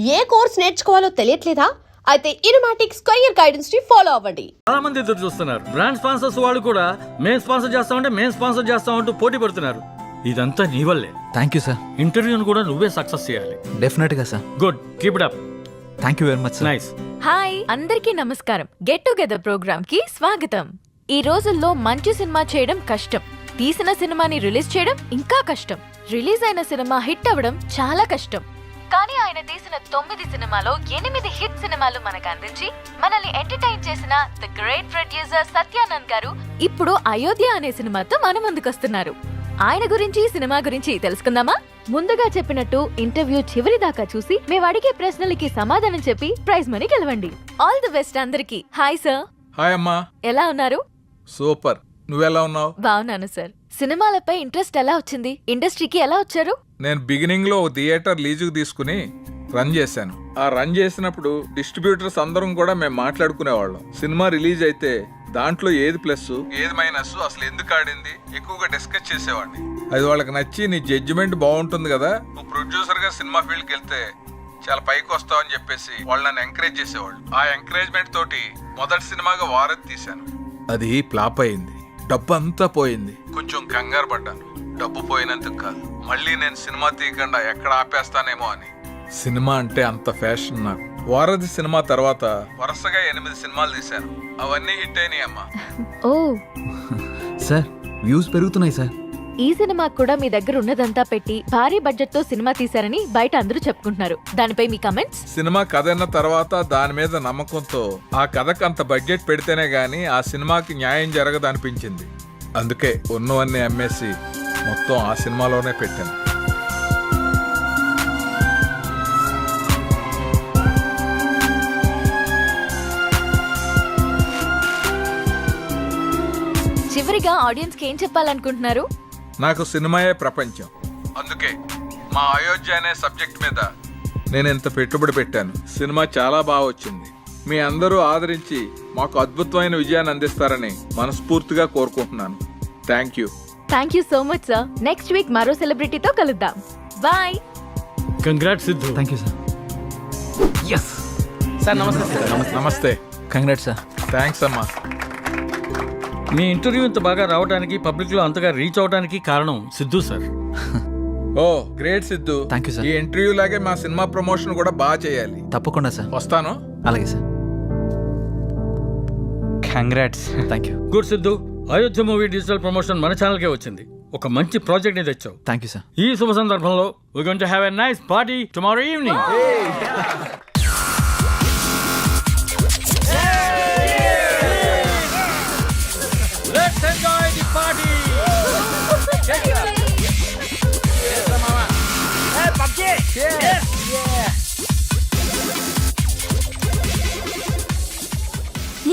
ఏ course నేర్చుకోవాలో తెలియట్లేదా? అయితే ఇనుమాటిక్స్ career guidance ని follow అవ్వండి. చాలా మంది ఎదురు చూస్తున్నారు. బ్రాండ్ స్పాన్సర్స్ వాళ్ళు కూడా మేము స్పాన్సర్ చేస్తామంటే మేము స్పాన్సర్ చేస్తామంటూ పోటీ పడుతున్నారు. ఇదంతా నీ వల్లే. Thank you sir. ఇంటర్వ్యూను కూడా నువ్వే సక్సెస్ చేయాలి. డెఫినెట్గా sir. Good, keep it up. Thank you very much sir. Nice. Hi అందరికీ నమస్కారం. గెట్ టుగెదర్ ప్రోగ్రామ్ కి స్వాగతం. ఈ రోజుల్లో మంచి సినిమా చేయడం కష్టం, తీసిన సినిమాని రిలీజ్ చేయడం ఇంకా కష్టం, రిలీజ్ అయిన సినిమా హిట్ అవ్వడం చాలా కష్టం. కానీ ఆయన తీసిన 9 సినిమాలో 8 హిట్ సినిమాలు మనకు అందించి మనల్ని ఎంటర్టైన్ చేసిన ది గ్రేట్ ప్రొడ్యూసర్ సత్యానంద్ గారు ఇప్పుడు అయోధ్య అనే సినిమాతో మన ముందుకొస్తున్నారు. ఆయన గురించి సినిమా గురించి తెలుసుకుందామా? ముందుగా చెప్పినట్టు ఇంటర్వ్యూ చివరి దాకా చూసి మేము అడిగే ప్రశ్నలకి సమాధానం చెప్పి ప్రైజ్ మనీ గెలవండి. ఆల్ ది బెస్ట్ అందరికి. Hi sir. హాయ్ అమ్మా. ఎలా ఉన్నారు? సూపర్. నువ్వెలా ఉన్నావు? బాగున్నాను సార్. సినిమాలపై ఇంట్రెస్ట్ ఎలా వచ్చింది? ఇండస్ట్రీకి ఎలా వచ్చారు? నేను బిగినింగ్ లో థియేటర్ లీజుకు తీసుకుని రన్ చేశాను. ఆ రన్ చేసినప్పుడు డిస్ట్రిబ్యూటర్స్ అందరం కూడా మేము మాట్లాడుకునేవాళ్ళం. సినిమా రిలీజ్ అయితే దాంట్లో ఏది ప్లస్ ఏది మైనస్, అసలు ఎందుకు ఆడింది ఎక్కువగా డిస్కస్ చేసేవాడిని. అది వాళ్ళకి నచ్చి నీ జడ్జిమెంట్ బాగుంటుంది కదా, నువ్వు ప్రొడ్యూసర్ గా సినిమా ఫీల్డ్కి వెళ్తే చాలా పైకి వస్తావు అని చెప్పేసి వాళ్ళు నన్ను ఎంకరేజ్ చేసేవాళ్ళు. ఆ ఎంకరేజ్మెంట్ తోటి మొదటి సినిమాగా వారధి తీశాను. అది ఫ్లాప్ అయింది, డబ్బు అంతా పోయింది. కొంచెం కంగారు పడ్డాను. డబ్బు పోయినందుకు కాదు, మళ్ళీ నేను సినిమా తీయకుండా ఎక్కడ ఆపేస్తానేమో అని. సినిమా అంటే అంత ఫ్యాషన్ నాకు. వారధి సినిమా తర్వాత వరుసగా 8 సినిమాలు తీశాను. అవన్నీ హిట్ అయినాయి అమ్మా. ఓ సార్ వ్యూస్ పెరుగుతున్నాయి సార్. ఈ సినిమా కూడా మీ దగ్గర ఉన్నదంతా పెట్టి భారీ బడ్జెట్ తో సినిమా తీశారని బయట అందరూ చెప్పుకుంటున్నారు. దానిపై మీ కమెంట్స్? సినిమా కథ అన్న తర్వాత దాని మీద నమ్మకంతో ఆ కథకు అంత బడ్జెట్ పెడితేనే గానీ ఆ సినిమాకి న్యాయం జరగదనిపించింది. అందుకే ఉన్నవన్నీ అమ్మేసి మొత్తం ఆ సినిమాలోనే పెట్టాను. చివరిగా ఆడియన్స్ కి ఏం చెప్పాలనుకుంటున్నారు? నాకు సినిమాయే ప్రపంచం. అందుకే మా అయోధ్య అనే సబ్జెక్ట్ మీద నేను ఇంత పెట్టుబడి పెట్టాను. సినిమా చాలా బాగా వచ్చింది. మీ అందరూ ఆదరించి మాకు అద్భుతమైన విజయాన్ని అందిస్తారని మనస్ఫూర్తిగా కోరుకుంటున్నాను. Thank you. Thank you so much sir. Next week మరో సెలబ్రిటీతో కలుద్దాం. Bye. Congrats Siddhu. Thank you sir. Yes sir నమస్తే. నమస్తే. Congrats sir. థ్యాంక్స్ అమ్మా. మీ ఇంటర్వ్యూ ఇంత బాగా రావడానికి, పబ్లిక్ లో అంతగా రీచ్ అవడానికి కారణం Siddhu sir. Oh great Siddhu. Thank you sir. ఈ ఇంటర్వ్యూ లాగే మా సినిమా ప్రమోషన్ కూడా బాగా చేయాలి. తప్పకుండా సార్. వస్తాను. అలాగే sir. Congrats. Thank you. Good Siddhu. Ayodhya movie digital promotion మన ఛానల్ కే వచ్చింది. ఒక మంచి ప్రాజెక్ట్ ని తెచ్చావు. Thank you sir. ఈ శుభ సందర్భంలో we going to have a nice party tomorrow evening. Let's enjoy the party.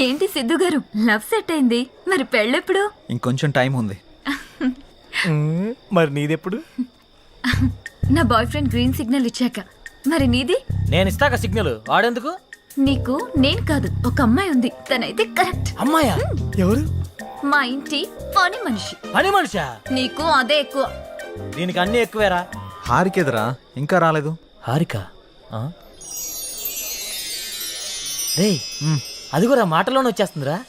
ఏంటి సిద్ధు గారు, లవ్ సెట్ అయింది, మరి పెళ్ళెప్పుడు? ఇంకొంచెం టైం ఉంది. మరి నీదెప్పుడు? నా బాయ్ ఫ్రెండ్ గ్రీన్ సిగ్నల్ ఇచ్చాక. మరి నీది? నేను ఇస్తాక సిగ్నల్ ఆడేందుకు? నీకు నేను కాదు, ఒక అమ్మాయి ఉంది, తనైతే కరెక్ట్. అమ్మాయా? ఎవరు? మా ఇంటి పని మనిషి. పని మనిషా? నీకు అదే ఎక్కువ. దీనికి అన్ని ఎక్కువేరా. హారికేదరా ఇంకా రాలేదు? హారిక రే, అది కూడా మాటలోనే వచ్చేస్తుందిరా.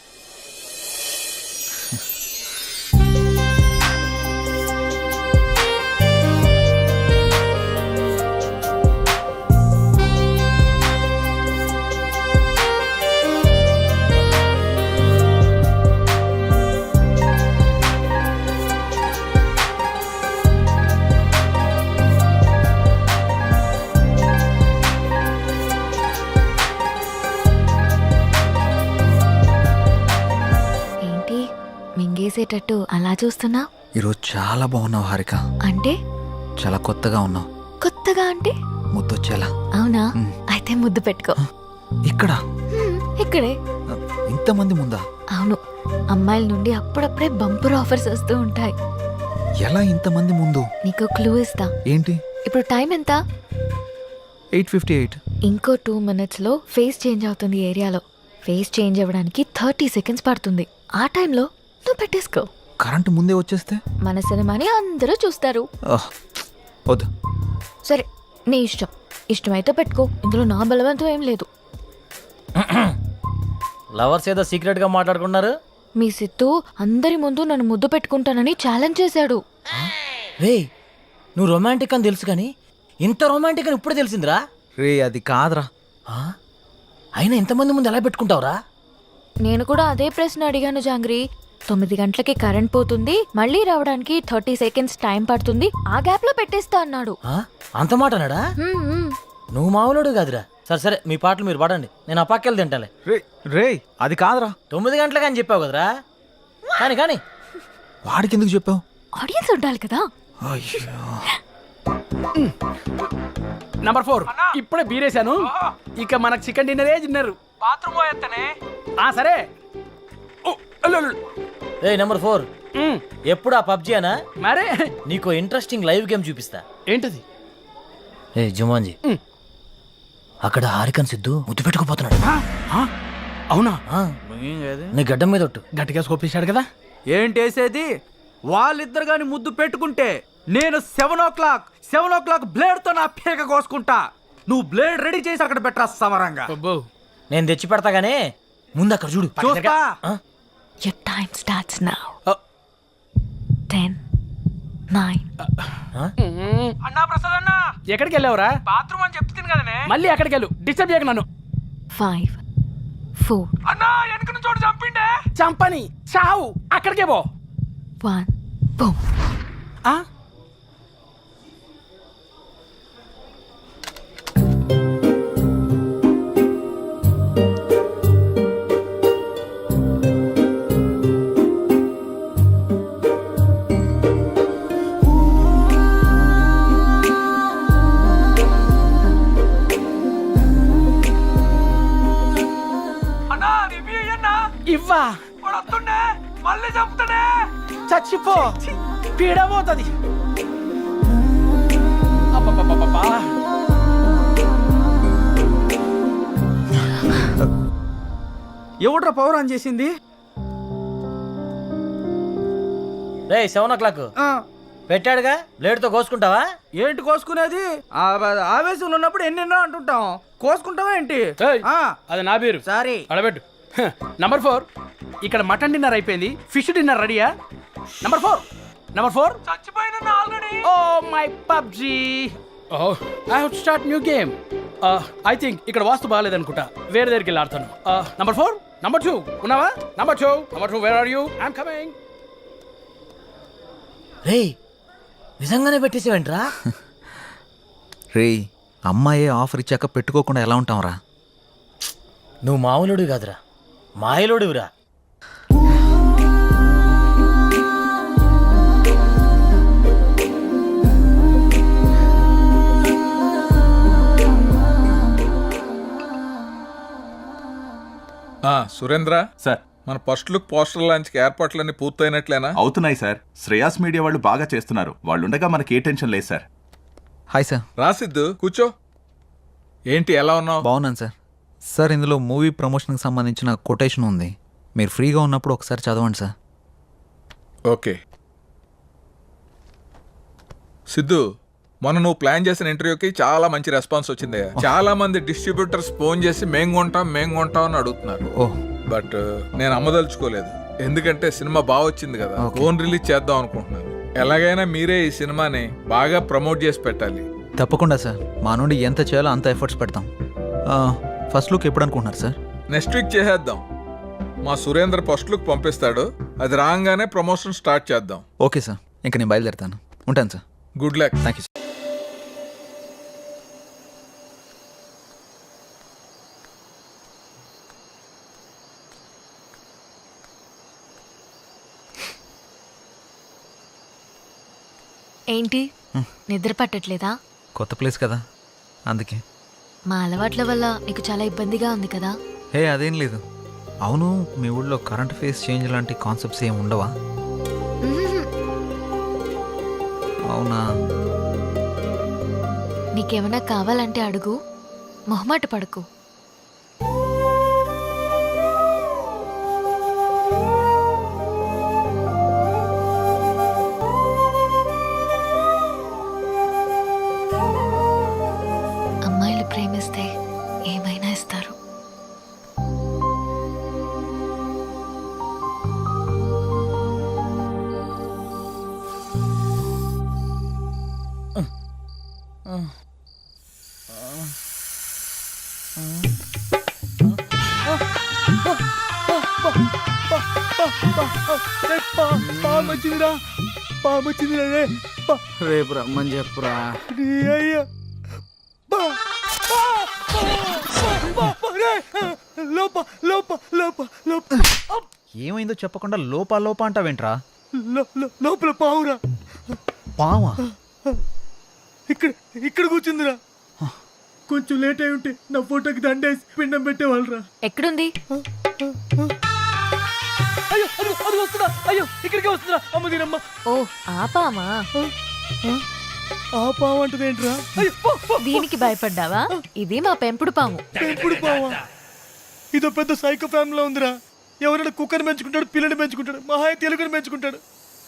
మింగేసేటట్టు అలా చూస్తున్నా? ఈరోజు చాలా బాగున్నావు హారిక. అంటే? చాలా కొత్తగా ఉన్నావు. కొత్తగా అంటే? ముద్దొచ్చేలా. అవునా? అయితే ముద్దు పెట్టుకో. ఇక్కడ? ఇక్కడే. ఇంతమంది ముందా? అవును, అమ్మాయిల నుండి అప్పుడప్పుడే బంపర్ ఆఫర్స్ వస్తూ ఉంటాయి. ఎలా ఇంతమంది ముందు? నీకు క్లూ ఇస్తా. ఏంటి? ఇప్పుడు టైం ఎంత? 8:58. ఇంకో 2 minutes లో ఫేస్ చేంజ్ అవుతుంది ఏరియాలో. ఫేస్ చేంజ్ అవ్వడానికి 30 seconds పడుతుంది. ఆ టైంలో నువ్వు పెట్టేసుకో. కరెంటు ముందే వచ్చేస్తే? మన సినిమాని అందరూ చూస్తారు. వద్దు. సరే, నీ ఇష్టం. ఇష్టమైతే పెట్టుకో, ఇందులో నా బలవంతం ఏం లేదు. లవర్స్ ఏదో సీక్రెట్ గా మాట్లాడుకున్నారు. మీ సిత్తు అందరి ముందు నన్ను ముద్దు పెట్టుకుంటానని ఛాలెంజ్ చేశాడు. రే నువ్వు రొమాంటిక్ అని తెలుసు కానీ ఇంత రొమాంటిక్ అని ఇప్పుడు తెలిసిందిరా. రే అది కాదురా. ఆ? అయినా ఇంతమంది ముందు ఎలా పెట్టుకుంటావురా? నేను కూడా అదే ప్రశ్న అడిగాను జాంగ్రీ. 9 గంటలకి కరెంట్ పోతుంది, మళ్ళీ రావడానికి 30 సెకండ్స్ టైం పడుతుంది, ఆ గ్యాప్ లో పెట్టేస్తా అన్నాడు. ఆ? అంత మాట అన్నాడా? నువ్వు మామూలుడు కాదురా. సరే సరే మీ పాటలు మీరు పాడండి, నేను ఆ పక్కెళ్ళి తింటాలే. రే రే అది కాదురా. 9 గంటలకు అని చెప్పావు కదరా. కానీ కానీ వాడికి ఎందుకు చెప్పావు? ఆడియన్స్ ఉండాలి కదా. అయ్యో. నంబర్ 4 ఇప్పుడే బీరేశాను. ఇక మనకు చికెన్ డిన్నరే తిన్నారు. బాత్రూమ్ పోయేత్తనే. సరే. ఓ, అల్లు, అల్లు. రే నెంబర్ 4 ఉమ్, ఎప్పుడు ఆ పబ్జీ అనా? మరే నీకు ఇంట్రెస్టింగ్ లైవ్ గేమ్ చూపిస్తా. ఏంటది? ఏ జుమాన్జీ, అక్కడ హారికన్ సిద్ధు ముద్దు పెట్టుకుపోతున్నాడు. అవునా? ఆ, నీ గడ్డం మీద ఒట్టు. గట్టిగా స్కోపేశాడు కదా. ఏంటేసేది? వాళ్ళిద్దరు గాని ముద్దు పెట్టుకుంటే నేను 7 o'clock బ్లేడ్ తో నా పీక కోసుకుంటా. నువ్వు బ్లేడ్ రెడీ చేసి అక్కడ పెట్టరా సమరంగా. అబ్బో. నేను తెచ్చి పెడతా గానీ ముందు అక్కడ చూడు. చూస్తా. ఆ? Your time starts now. 10, 9. అన్నా ప్రసాద్ అన్నా, ఎక్కడికి వెళ్ళావురా? బాత్రూమ్ అని చెప్తుంది కదనే. మళ్ళీ ఎక్కడికి వెళ్ళు, డిస్టర్బ్ చేయకు నన్ను. 5, 4, అన్నా వెనక నుంచి చోటు చంపిండే. చంపని చావు, అక్కడికే పో. 1, boom. ఆ? ఇవ్వా వస్తుండే, మళ్ళీ చంపుతాడే. చచ్చిపో, పీడబోతుంది. అబ్బబ్బబ్బబ్బా. ఎవడ్రా పవర్ ఆన్ చేసింది? రే 7 o'clock పెట్టాడుగా, బ్లేడ్ తో కోసుకుంటావా? ఏంటి కోసుకునేది? ఆవేశంలో ఉన్నప్పుడు ఎన్నెన్నో అంటుంటాం. కోసుకుంటావా ఏంటి? ఏయ్, అది నా పేరు. సారీ. అడబెట్టు. నంబర్ 4 ఇక్కడ మటన్ డిన్నర్ అయిపోయింది, ఫిష్ డిన్నర్ రెడీయా? నంబర్ 4 చచ్చిపోయిన already. Oh my PUBG. Oh I have to start new game. I think ఇక్కడ వాస్తు బాగాలేదనుకుంటా, వేరే దగ్గరికి వెళ్ళి ఆడతాను. నంబర్ 4 నంబర్ 2 ఉన్నావా? Number 2 where are you? I'm coming. రే నిజంగానే పెట్టేసేవేంట్రా? రే అమ్మాయే ఆఫర్ ఇచ్చాక పెట్టుకోకుండా ఎలా ఉంటాంరా? నువ్వు మామూలుడు కాదురా, మాయలోడివిరా. సురేంద్ర సార్, మన ఫస్ట్ లుక్ పోస్టర్ లాంచ్ ఏర్పాట్లన్నీ పూర్తయినట్లేనా? అవుతున్నాయి సార్. శ్రేయాస్ మీడియా వాళ్ళు బాగా చేస్తున్నారు. వాళ్ళుండగా మనకి ఏ టెన్షన్ లేదు సార్. Hi sir. రాసిద్దు కూర్చో. ఏంటి ఎలా ఉన్నావు? బాగున్నాను సార్. సార్ ఇందులో మూవీ ప్రమోషన్కి సంబంధించిన కొటేషన్ ఉంది, మీరు ఫ్రీగా ఉన్నప్పుడు ఒకసారి చదవండి సార్. ఓకే. సిద్ధు, మొన్న నువ్వు ప్లాన్ చేసిన ఇంటర్వ్యూకి చాలా మంచి రెస్పాన్స్ వచ్చింది. చాలా మంది డిస్ట్రిబ్యూటర్స్ ఫోన్ చేసి మేం కొంటాం అని అడుగుతున్నారు. ఓహ్, బట్ నేను అమ్మదలుచుకోలేదు, ఎందుకంటే సినిమా బాగా వచ్చింది కదా, ఫోన్ రిలీజ్ చేద్దాం అనుకుంటున్నాను. ఎలాగైనా మీరే ఈ సినిమాని బాగా ప్రమోట్ చేసి పెట్టాలి. తప్పకుండా సార్, మా నుండి ఎంత చేయాలో అంత ఎఫర్ట్స్ పెడతాం. ఫస్ట్ లుక్ ఎప్పుడు అనుకుంటున్నారు సార్? నెక్స్ట్ వీక్ చేసేద్దాం. మా సురేంద్ర ఫస్ట్ లుక్ పంపిస్తాడు, అది రాగానే ప్రమోషన్ స్టార్ట్ చేద్దాం. ఓకే సార్, ఇంకా నేను బయలుదేరుతాను. ఉంటాను sir. Good luck. Thank you sir. ఏంటి నిద్ర పట్టట్లేదా? కొత్త ప్లేస్ కదా అందుకే. మా అలవాట్ల వల్ల నీకు చాలా ఇబ్బందిగా ఉంది కదా? హే అదేం లేదు. అవును, మీ ఊళ్ళో కరెంట్ ఫేస్ చేంజ్ లాంటి కాన్సెప్ట్స్ ఏమి ఉండవా? అవునా? నీకేమైనా కావాలంటే అడుగు, మొహమాట పడకు. అమ్మ రేపు రమ్మని చెప్పురా. ఏమైందో చెప్పకుండా లోపా లోపా అంటావేంట్రా? లోపల పావురా, పావా? ఇక్కడ కూర్చుందిరా. కొంచెం లేట్ అయి ఉంటే నా ఫోటోకి దండేసి పిండం పెట్టేవాళ్ళరా. ఎక్కడుంది? అయ్యో అది వస్తుందా? అయ్యో ఇక్కడికే వస్తుందా? అమ్మ దీనమ్మ. ఓ ఆపామా? ఆ పావు అంటదేంట్రా? అయ్యో దీనికి భయపడ్డావా? ఇది మా పెంపుడు పాము. పెంపుడు పావా? ఇదో పెద్ద సైకో ఫ్యామిలీలో ఉందిరా. ఎవరైనా కుక్కని పెంచుకుంటాడు, పిల్లని పెంచుకుంటాడు, మహాయ తెలుగుని పెంచుకుంటాడు.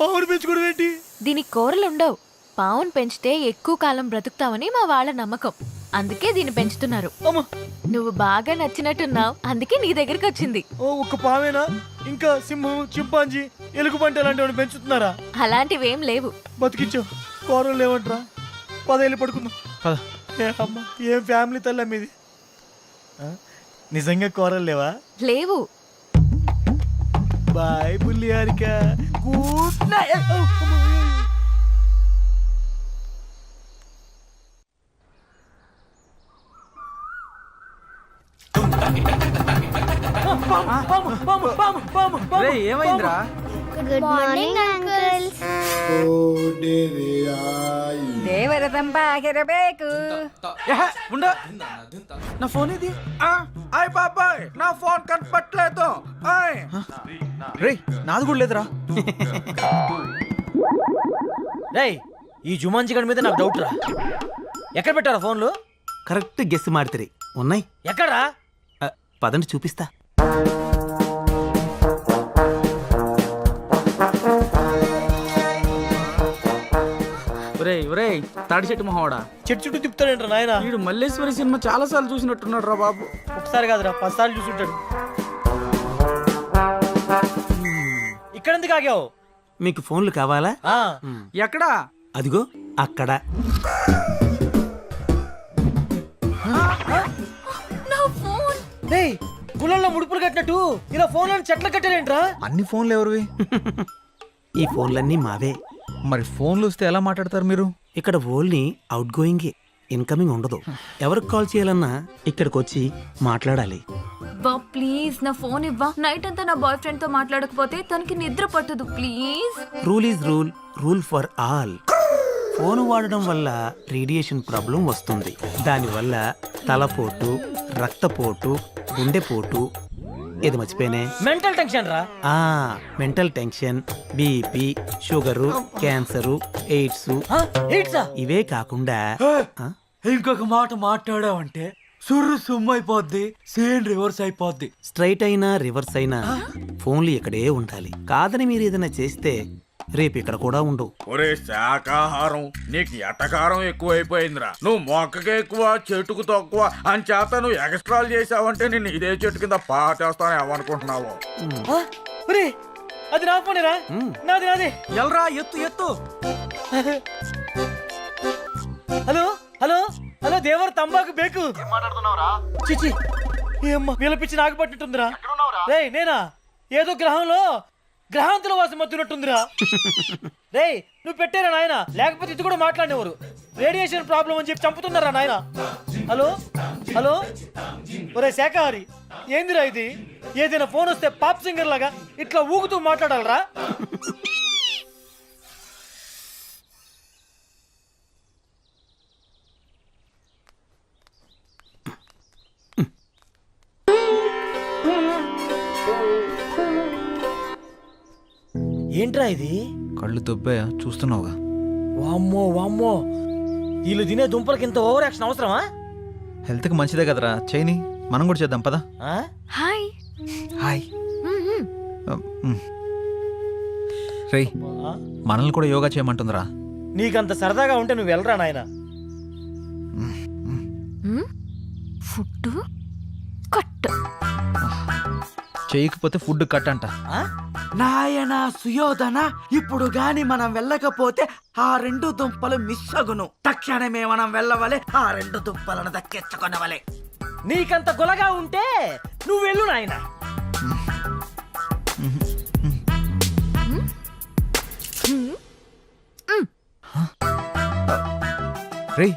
పావుని పెంచుకోవడం ఏంటి? దీనికి కూరలు ఉండవు. పావును పెంచితే ఎక్కువ కాలం బ్రతుకుతావని మా వాళ్ళ నమ్మకం. అందుకే దీన్ని పెంచుతున్నారు. అమ్మ నువ్వు బాగా నచ్చినట్టున్నావు, అందుకే నీ దగ్గరికి వచ్చింది. ఓ ఒక్క పావేనా? ఇంకా సింహం, చింపాంజీ, ఎలుగుబంటి అలాంటి వాడిని పెంచుతున్నారా? అలాంటివేం లేవు. బతికించో. కూరలు లేవంట్రా. 10 ఏళ్ళు పడుకుందాం. ఏ అమ్మ, ఏం ఫ్యామిలీ తల్లి మీది. నిజంగా కూరలు లేవా? లేవు. బాయ్ బుల్లి హారిక. Good night. రేయ్, ఏమైందిరా? Good morning uncles. దేవరతంబాగిరಬೇಕು. ఏహే, ఉండు. నా ఫోన్ ఇది. ఆయ్ బాబాయ్, నా ఫోన్ కనపట్లేదు. ఆయ్. రేయ్ నాది కూడా లేదురా. రేయ్, ఈ జుమాన్జీ గడి మీద నాకు డౌట్ రా. ఎక్కడ పెట్టారా ఫోన్లు? కరెక్ట్ గెస్ మాడితే ఉన్నాయి. ఎక్కడా? పదండి చూపిస్తా. ఒరేయ్ తాడి చెట్టు మొహోడా, చెట్టు చుట్టూ తిప్పుతాడేంట్రా నాయన? వీడు మల్లేశ్వరి సినిమా చాలా సార్లు చూసినట్టున్నాడు రా బాబు. ఒకసారి కాదురా, 10 సార్లు చూసుంటాడు. ఇక్కడ ఎందుకు ఆగావు? మీకు ఫోన్లు కావాలా? ఆ, ఎక్కడా? అదిగో అక్కడ. రేయ్, గుళ్ళల్లో ముడుపులు కట్టినట్టు ఇలా ఫోన్లను చెట్లు కట్టారేంట్రా? అన్ని ఫోన్లు ఎవరివి? ఈ ఫోన్లన్నీ మావే. మరి ఫోన్లు వస్తే ఎలా మాట్లాడతారు మీరు? ఇక్కడ ఓన్లీ అవుట్ గోయింగ్, ఇన్కమింగ్ ఉండదు. ఎవరికి కాల్ చేయాలన్నా ఇక్కడికి వచ్చి మాట్లాడాలి. బా ప్లీజ్ నా ఫోన్ ఇవ్వా. నైట్ అంతా నా బాయ్ ఫ్రెండ్ తో మాట్లాడకపోతే తనకి నిద్ర పట్టదు. Please. Rule is rule, rule for all. Phone వాడడం వల్ల రేడియేషన్ ప్రాబ్లం వస్తుంది. దానివల్ల తలపోటు, రక్తపోటు, గుండెపోటు, ఇది మర్చిపోయినే, మెంటల్ టెన్షన్ రా. Mental tension, BP, sugar, cancer, AIDS, ఏంట్రా? ఇవే కాకుండా ఇంకొక మాట మాట్లాడావంటే సుర్రు సుమ్మైపోద్ది, సేన్ రివర్స్ అయిపోద్ది. స్ట్రైట్ అయినా రివర్స్ అయినా ఫోన్లు ఇక్కడే ఉండాలి. కాదని మీరు ఏదైనా చేస్తే రేపు ఇక్కడ కూడా ఉండవు. ఒరే శాకాహారం, నీకు ఎటకారం ఎక్కువైపోయిందిరా. నువ్వు మొక్కకి ఎక్కువ, చెట్టుకు తక్కువ అని చేత నువ్వు ఎక్స్ట్రాలు చేసావంటే నేను ఇదే చెట్టు కింద పాటేస్తాను ఏమనుకుంటున్నావు? ఒరే, అది నా ఫోనేరా. నాది నాది. ఎల్రా, ఎత్తు ఎత్తు. హలో హలో హలో, దేవర్ తంబాకు బేకు. చిచి, ఏమ్మా విలపించి నాకు పట్టినట్టుందిరా. రేయ్ నేనా? ఏదో గ్రహంలో గ్రహాంతుల వాసం మత్తున్నట్టుందిరా. రేయ్ నువ్వు పెట్టారా నాయన? లేకపోతే ఇది కూడా మాట్లాడేవారు. రేడియేషన్ ప్రాబ్లం అని చెప్పి చంపుతున్నారా నాయన? హలో హలో, ఒరే శాఖాహారి, ఏందిరా ఇది? ఏదైనా ఫోన్ వస్తే పాప్ సింగర్ లాగా ఇట్లా ఊగుతూ మాట్లాడాలరా? ఏంట్రా ఇది? కళ్ళు దొబ్బాయా? చూస్తున్నావుగా. వామ్మో వామ్మో, వీళ్ళు తినే దుంపలకి ఇంత ఓవర్ యాక్షన్ అవసరమా? హెల్త్కి మంచిదే కదరా, చేయని. మనం కూడా చేద్దాం పదా. హాయ్. హాయ్. రేయ్, మనల్ని కూడా యోగా చేయమంటుందిరా. నీకంత సరదాగా ఉంటే నువ్వు వెళ్ళరా నాయన. Food cut. చేయకపోతే ఫుడ్ కట్ అంట. నాయన సుయోధన, ఇప్పుడు గాని మనం వెళ్ళకపోతే ఆ 2 దుంపలు మిస్ అగును. తక్షణమే మనం వెళ్ళవలే, ఆ 2 దుంపలను దక్కించుకొనవలే. నీకంత గులగా ఉంటే నువ్వు వెళ్ళు నాయనా. రే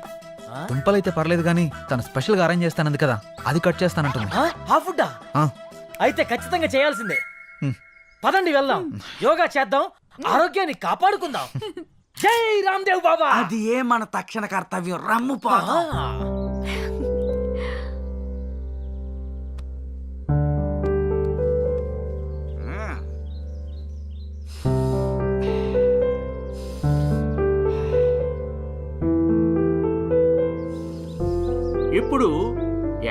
దుంపలైతే పర్లేదు కానీ తను స్పెషల్గా అరేంజ్ చేస్తానంది కదా, అది కట్ చేస్తానంటుంది. ఆ ఫుడ్డా? ఆ, అయితే ఖచ్చితంగా చేయాల్సిందే. హ్మ్. పదండి వెళ్దాం, యోగా చేద్దాం, ఆరోగ్యాన్ని కాపాడుకుందాం. జై రామ్దేవ్ బాబా. అది ఏ మన తక్షణ కర్తవ్యం. రమ్ము ఆ. ఇప్పుడు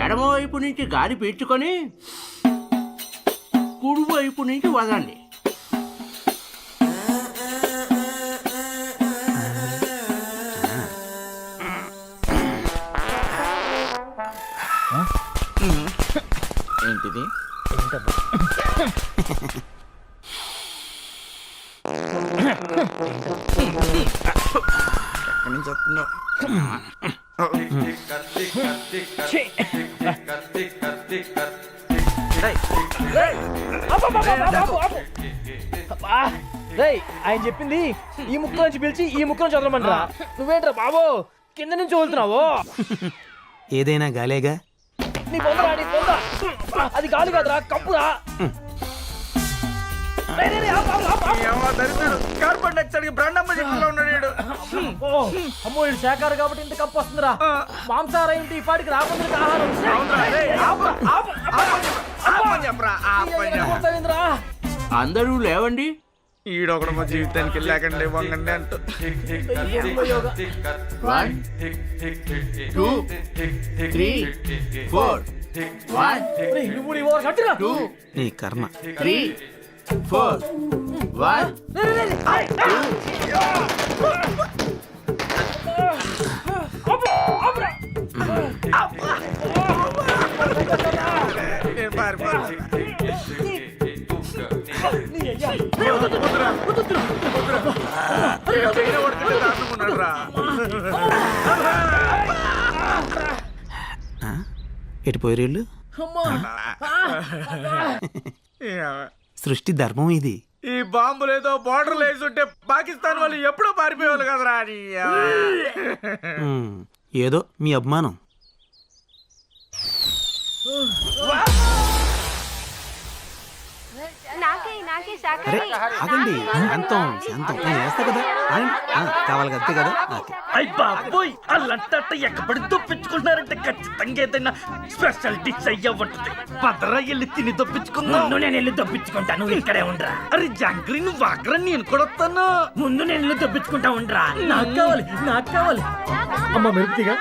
ఎడమ వైపు నుంచి గాలి పీల్చుకొని కుడి వైపు నుంచి వదండి. ఏంటిది? రేయ్, ఆయన చెప్పింది ఈ ముక్క నుంచి పిలిచి ఈ ముక్క నుంచి చదవమంటారా? నువ్వేంట్రా బాబు కింద నుంచి వదులుతున్నావు? ఏదైనా గాలేగా. నీ పొందరా, నీ పొంద. అది గాలి కాదురా, కప్పురా. రేయ్, రేయ్, రేయ్, ఆపు, ఆపు, ఆపు. కార్బన్ డైఆక్సైడ్ బ్రాండ్ ఉన్నాడు. ఓ, అమ్మో ఇది శాఖారు కాబట్టి ఇంత కప్పు వస్తుందిరా. మాంసాహారం ఏంటి ఈ పాటికి రాబందులకు ఆహారం. ఆపు, ఆపు, కొడతావేందిరా? అందరూ లేవండి. ఈడొకడు మా జీవితానికి వెళ్ళాకండి వంగండి అంటూ. ఏందో యోగా. 1 2 3 4 1 రేయ్, నువ్వు నీ ఓవర్ కట్టురా. 2 నీ కర్మ. 3 4 1 రేయ్, రేయ్, రేయ్, ఆయ్, ఆపు, ఆపురా. నీ అయ్యా. రేయ్, వద్దు, వద్దు, ఎటు పోయేళ్ళు? అమ్మా. సృష్టి ధర్మం ఇది. ఈ బాంబులు ఏదో బార్డర్ వేసుంటే పాకిస్తాన్ వాళ్ళు ఎప్పుడో పారిపోయేవాళ్ళు కదరా అని. ఏదో మీ అభిమానం. అరే ఆగండి, శాంతం శాంతం. నేను వేస్తా కదా, ఆగండి. కావాలి అంతే కదా. ఓకే. అయ్య బాబోయ్, అల్లంతట ఎక్కబడి దొప్పించుకుంటున్నారంటే ఖచ్చితంగా ఏదైనా స్పెషల్ డిష్ అయ్యా ఉంటుంది. పదరా వెళ్ళి తిని దొప్పించుకుందాం. నేను వెళ్ళి దొప్పించుకుంటా, నువ్వు ఇక్కడే ఉండరా. అరే జాంగ్రీ, నువ్వు వాకరా, నేను కూడా వస్తాను. ముందు నేను వెళ్ళి దొప్పించుకుంటా ఉండరా. నాకు కావాలి, నాకు కావాలి. అమ్మ మెరుపుతిగా.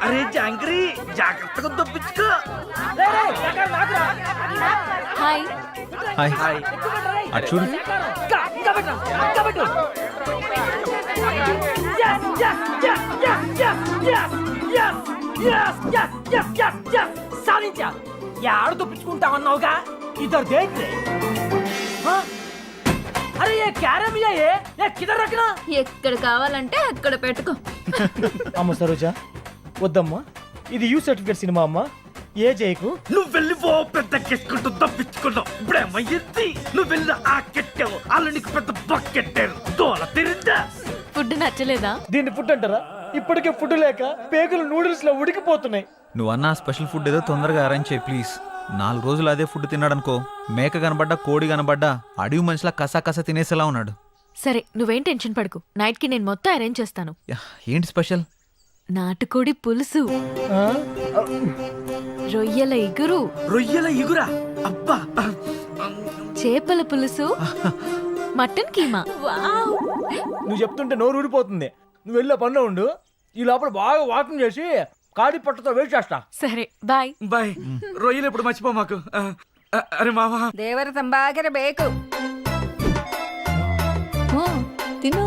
అరే జాంగ్రీ, జాగ్రత్తగా దొప్పించుకో. హాయ్. హాయ్. అటు చూడు. సాధించా. యాడ దొప్పించుకుంటా అన్నావుగా, ఇద్దరు దేంట్రే. అరే ఏ క్యారమియా ఏ కిదర్ రఖనా. ఎక్కడ కావాలంటే అక్కడ పెట్టుకో. అమ్మ సరోజా, వద్దమ్మా, ఇది యూ సర్టిఫికేట్ సినిమా అమ్మా. ఏ చేయకు. నువ్వు వెళ్ళి ఓ పెద్ద కెట్టుకుంటూ తప్పించుకున్నావు. ఇప్పుడేమయ్యింది? నువ్వు వెళ్ళి ఆ కెట్టావు, వాళ్ళు నీకు పెద్ద బకెట్టారు. దోల తిరిందా? ఫుడ్ నచ్చలేదా? దీన్ని ఫుడ్ అంటారా? ఇప్పటికే ఫుడ్ లేక పేగులు నూడిల్స్ లో ఉడికిపోతున్నాయి. నువ్వు అన్న స్పెషల్ ఫుడ్ ఏదో తొందరగా అరేంజ్ చేయి ప్లీజ్. 4 రోజులు అదే ఫుడ్ తిన్నాడనుకో, మేక కనబడ్డా కోడి కనబడ్డా అడవి మనిషిలా కసా కసా తినేసేలా ఉన్నాడు. సరే, నువ్వేం టెన్షన్ పడకు. నైట్ కి నేను మొత్తం అరేంజ్ చేస్తాను. యా, ఏంటి స్పెషల్? నాటుకోడి పులుసు, ఆ? రొయ్యల ఇగురు, రొయ్యల ఇగురా, అబ్బా, చేపల పులుసు, మటన్ కీమా. వావ్! నువ్వు చెప్తుంటే నోరు ఊడిపోతుంది. నువ్వు వెళ్ళే పనిలో ఉండు, ఈ లోపల బాగా వాకింగ్ చేసి కాడి పట్టుతో వెయిట్ చేస్తా. సరే, బాయ్. బాయ్. రొయ్యలు ఎప్పుడు మర్చిపో మాకు. అరే మావా, దేవర తంబాకర బేకు తిను.